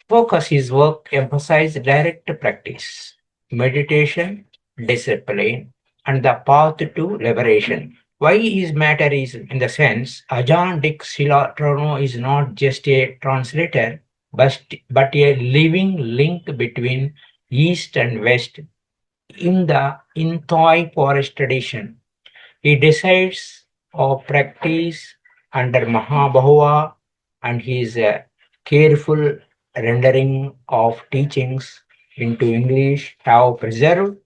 Focus his work emphasized direct practice, meditation, discipline, and the path to liberation. Why his matter is in the sense Ajahn Dick Sīlaratano is not just a translator, but a living link between East and West in the Inthoi forest tradition. He decides of practice under Mahabhava and his careful rendering of teachings into English have preserved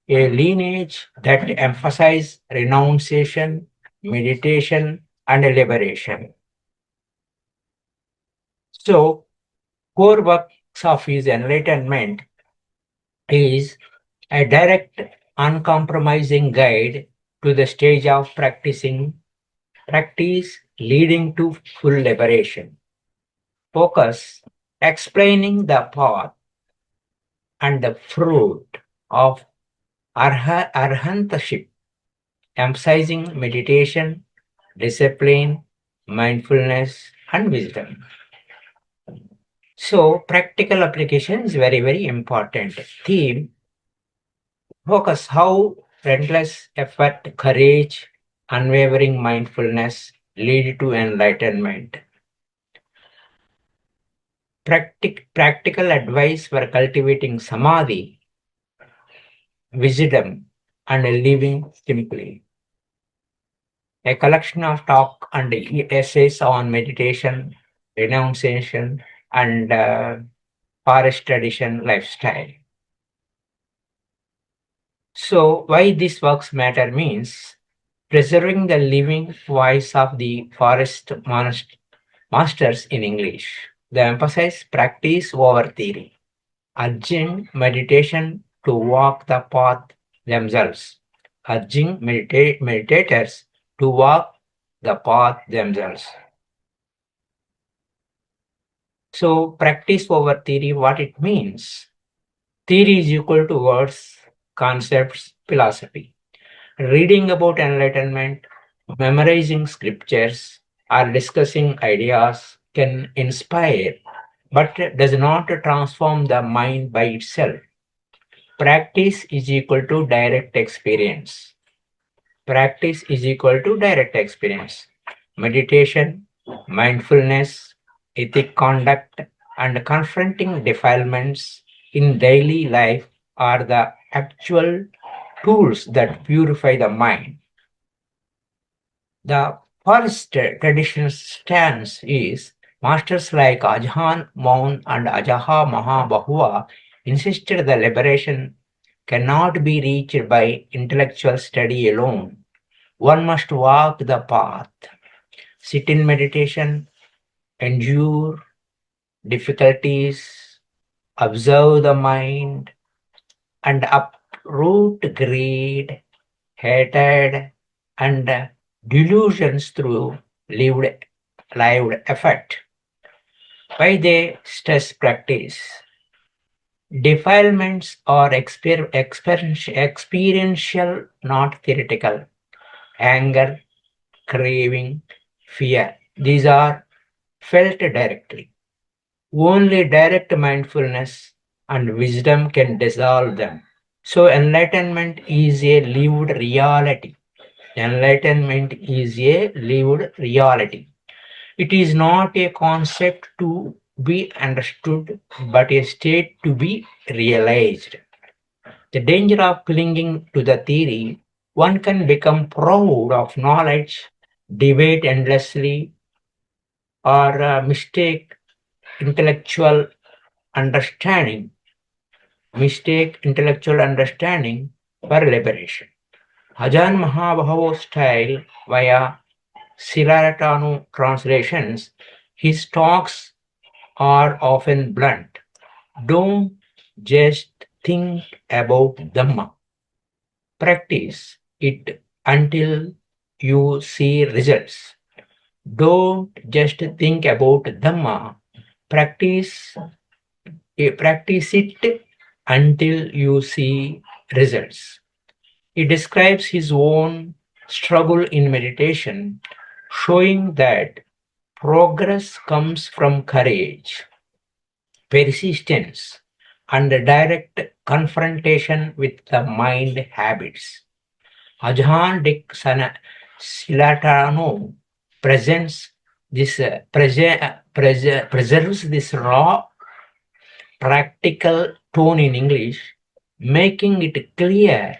a lineage that emphasizes renunciation, meditation, and liberation. So, core works of his enlightenment is a direct, uncompromising guide to the stage of practice leading to full liberation. Focus explaining the path and the fruit of arhantaship, emphasizing meditation, discipline, mindfulness, and wisdom. So, practical application is very, very important. Theme focus how relentless effort, courage, unwavering mindfulness lead to enlightenment. Practical advice for cultivating samadhi, wisdom, and living simply. A collection of talk and essays on meditation, renunciation, and forest tradition lifestyle. So, why these works matter means preserving the living voice of the forest masters in English. They emphasize practice over theory, urging meditation to walk the path themselves, urging meditators to walk the path themselves. So, practice over theory, what it means? Theory is equal to words, concepts, philosophy. Reading about enlightenment, memorizing scriptures, or discussing ideas can inspire, but does not transform the mind by itself. Practice is equal to direct experience. Practice is equal to direct experience. Meditation, mindfulness, ethic conduct, and confronting defilements in daily life are the actual tools that purify the mind. The forest tradition stance is masters like Ajahn Maun and Ajaha Maha Boowa insisted the liberation cannot be reached by intellectual study alone. One must walk the path, sit in meditation, endure difficulties, observe the mind, and uproot greed, hatred, and delusions through lived effect. Why they stress practice? Defilements are experiential, not theoretical. Anger, craving, fear. These are felt directly. Only direct mindfulness and wisdom can dissolve them. So, enlightenment is a lived reality. Enlightenment is a lived reality. It is not a concept to be understood, but a state to be realized. The danger of clinging to the theory, one can become proud of knowledge, debate endlessly, or intellectual understanding, mistake intellectual understanding for liberation. Ajahn Mahabhava style via Sīlaratano translations, his talks are often blunt. Don't just think about Dhamma. Practice it until you see results. Don't just think about Dhamma. Practice, practice it until you see results. He describes his own struggle in meditation, showing that progress comes from courage, persistence, and direct confrontation with the mind habits. Ajahn Dick Sīlaratano presents this preserves this raw practical tone in English, making it clear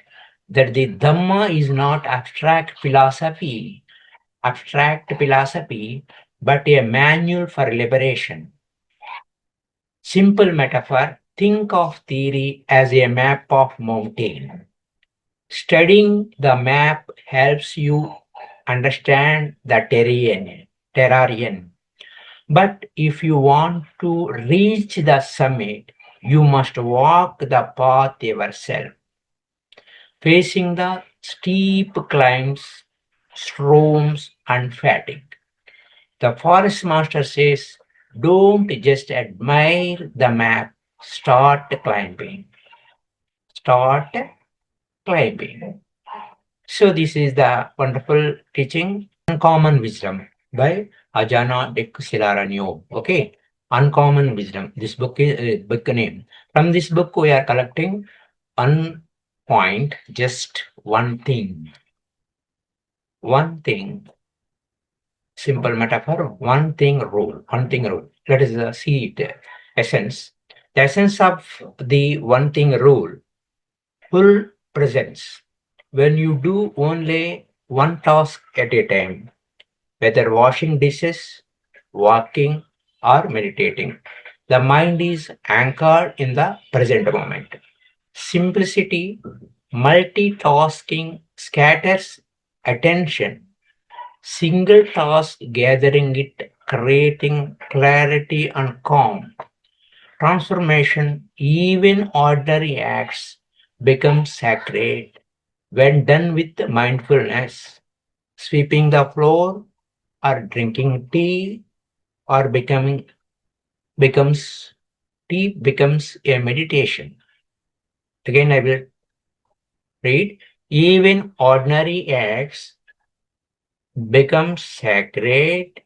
that the Dhamma is not abstract philosophy, but a manual for liberation. Simple metaphor, think of theory as a map of mountain. Studying the map helps you understand the terrain. But if you want to reach the summit, you must walk the path yourself, facing the steep climbs, storms, and fatigue. The forest master says, don't just admire the map, start climbing. Start climbing. So, this is the wonderful teaching, Uncommon Wisdom by Ajahn Dick Sīlaratano. Okay, Uncommon Wisdom. This book is book name. From this book, we are collecting one point, just one thing. One thing, simple metaphor, one thing rule, one thing rule. Let us see it. Essence. The essence of the one thing rule, full presence. When you do only one task at a time, whether washing dishes, walking, or meditating, the mind is anchored in the present moment. Simplicity, multitasking scatters attention. Single task gathering it, creating clarity and calm. Transformation, even ordinary acts, become sacred when done with mindfulness. Sweeping the floor or drinking tea or becomes becomes a meditation. Again, I will read. Even ordinary acts become sacred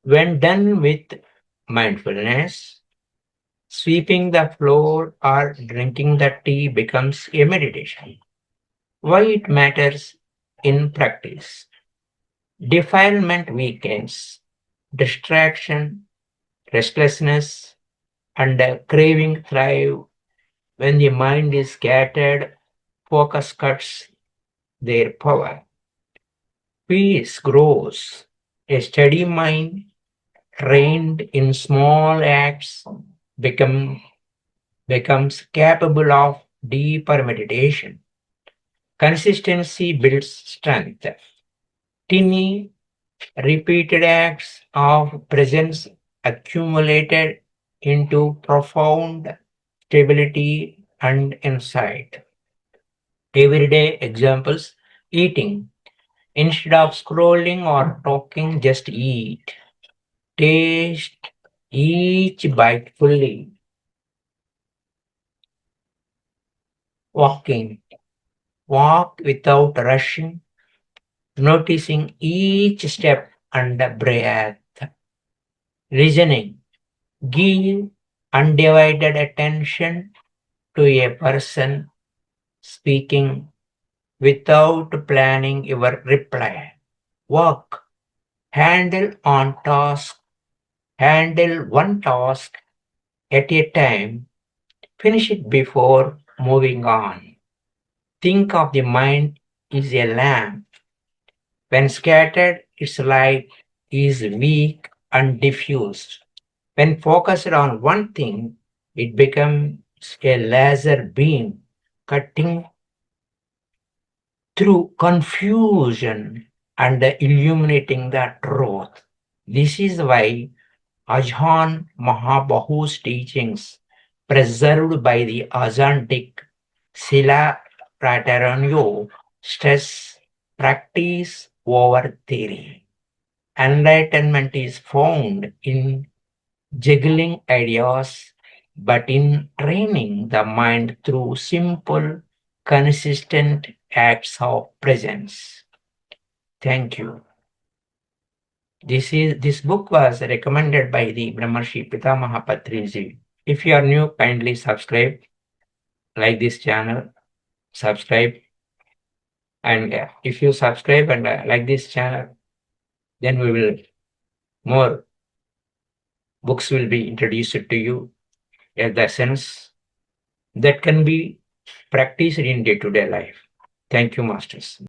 when done with mindfulness. Sweeping the floor or drinking the tea becomes a meditation. Why it matters in practice? Defilement weakens, distraction, restlessness, and craving thrive when the mind is scattered, focus cuts their power. Peace grows. A steady mind trained in small acts become, becomes capable of deeper meditation. Consistency builds strength. Tiny, repeated acts of presence accumulated into profound stability and insight. Everyday examples, eating. Instead of scrolling or talking, just eat. Taste each bite fully. Walking. Walk without rushing, noticing each step and breath. Reasoning. Give undivided attention to a person speaking without planning your reply. Work. Handle on task. Handle one task at a time. Finish it before moving on. Think of the mind is a lamp. When scattered, its light is weak and diffused. When focused on one thing, it becomes a laser beam cutting through confusion and illuminating the truth. This is why Ajahn Mahā Boowa's teachings, preserved by the Ajahn Dick Sīlaratano, stress practice over theory. Enlightenment is found in juggling ideas, but in training the mind through simple, consistent acts of presence. Thank you. This book was recommended by the Brahmarshi Pitamaha Patriji. If you are new, kindly subscribe, like this channel, subscribe, and if you subscribe and like this channel, then we will more books will be introduced to you as the sense that can be practiced in day-to-day life. Thank you, masters.